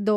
2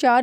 4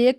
1